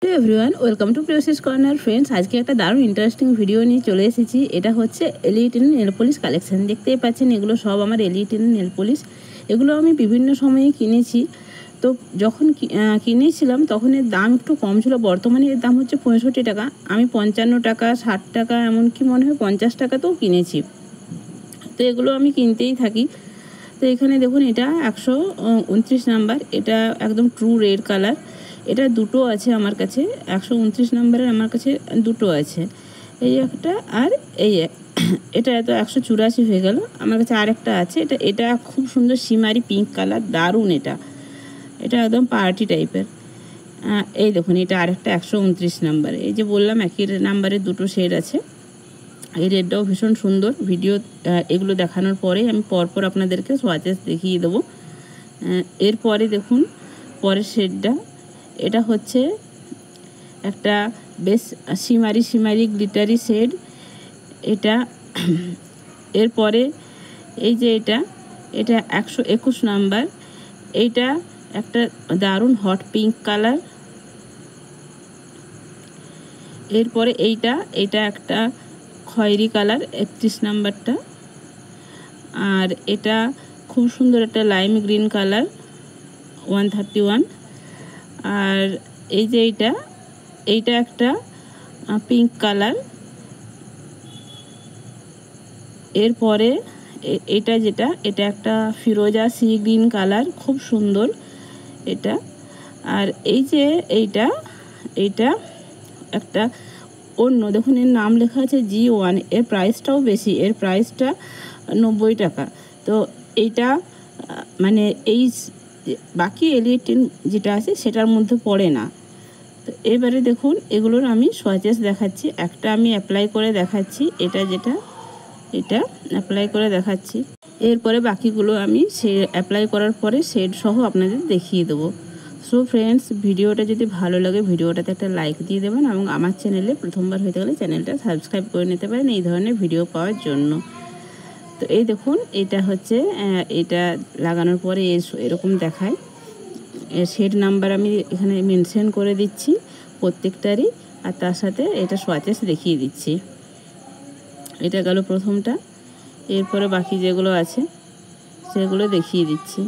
Hello everyone, welcome to Priyasi's corner. Friends, আজকে একটা দারুণ ইন্টারেস্টিং ভিডিও নিয়ে চলে এসেছি। এটা হচ্ছে এলইডির নেল পলিশ কালেকশন। দেখতেই পাচ্ছেন এগুলো সব আমার এলইডির নেল পলিশ। এগুলো আমি বিভিন্ন সময়ে কিনেছি। তো যখন কিনেছিলাম তখন এর দাম একটু কম ছিল। বর্তমানে এর দাম হচ্ছে 65 টাকা। আমি 55 টাকা, 60 টাকা, এমনকি মনে হয় 50 টাকাতেও কিনেছি। তো এগুলো আমি কিনতেই থাকি। তো এখানে দেখুন, এটা 129 নাম্বার। এটা একদম ট্রু রেড কালার। এটা দুটো আছে আমার কাছে, 129 নাম্বারের আমার কাছে দুটো আছে, এই একটা আর এই এটা তো 184 হয়ে গেল। আমার কাছে আরেকটা আছে, এটা খুব সুন্দর সিমারি পিঙ্ক কালার, দারুণ। এটা একদম পার্টি টাইপের। এই দেখুন, এটা আরেকটা 129 নাম্বার। এই যে বললাম একই নাম্বারের দুটো শেড আছে। এই রেডটাও ভীষণ সুন্দর। ভিডিও এগুলো দেখানোর পরে আমি পরপর আপনাদেরকে সোয়াচেস দেখিয়ে দেবো। এরপরে দেখুন পরের শেডটা, এটা হচ্ছে একটা বেশ সিমারি গ্লিটারি শেড। এটা এরপরে এই যে এটা 121 নাম্বার। এইটা একটা দারুণ হট পিঙ্ক কালার। এরপরে এইটা একটা খয়েরি কালার, 31 নাম্বারটা। আর এটা খুব সুন্দর একটা লাইম গ্রিন কালার, 131। আর এই যে এইটা একটা পিঙ্ক কালার। এরপরে এটা একটা ফিরোজা সি গ্রিন কালার, খুব সুন্দর এটা। আর এই যে এইটা একটা অন্য, দেখুন এর নাম লেখা আছে G1। এর প্রাইসটাও বেশি, এর প্রাইসটা 90 টাকা। তো এইটা মানে এই বাকি এলইডি যেটা আছে সেটার মধ্যে পড়ে না। তো এবারে দেখুন এগুলোর আমি সোয়াচেস দেখাচ্ছি। একটা আমি অ্যাপ্লাই করে দেখাচ্ছি, এটা অ্যাপ্লাই করে দেখাচ্ছি। এরপরে বাকিগুলো আমি অ্যাপ্লাই করার পরে শেড সহ আপনাদের দেখিয়ে দেবো। সো ফ্রেন্ডস, ভিডিওটা যদি ভালো লাগে ভিডিওটাতে একটা লাইক দিয়ে দেবেন এবং আমার চ্যানেলে প্রথমবার হতে গেলে চ্যানেলটা সাবস্ক্রাইব করে নিতে পারেন এই ধরনের ভিডিও পাওয়ার জন্য। তো এই দেখুন, এটা হচ্ছে এটা লাগানোর পরে এরকম দেখায়। শেড নাম্বার আমি এখানে মেনশন করে দিচ্ছি প্রত্যেকটারই, আর তার সাথে এটা সোয়াচেস দেখিয়ে দিচ্ছি। এটা গেল প্রথমটা। এরপরে বাকি যেগুলো আছে সেগুলো দেখিয়ে দিচ্ছি।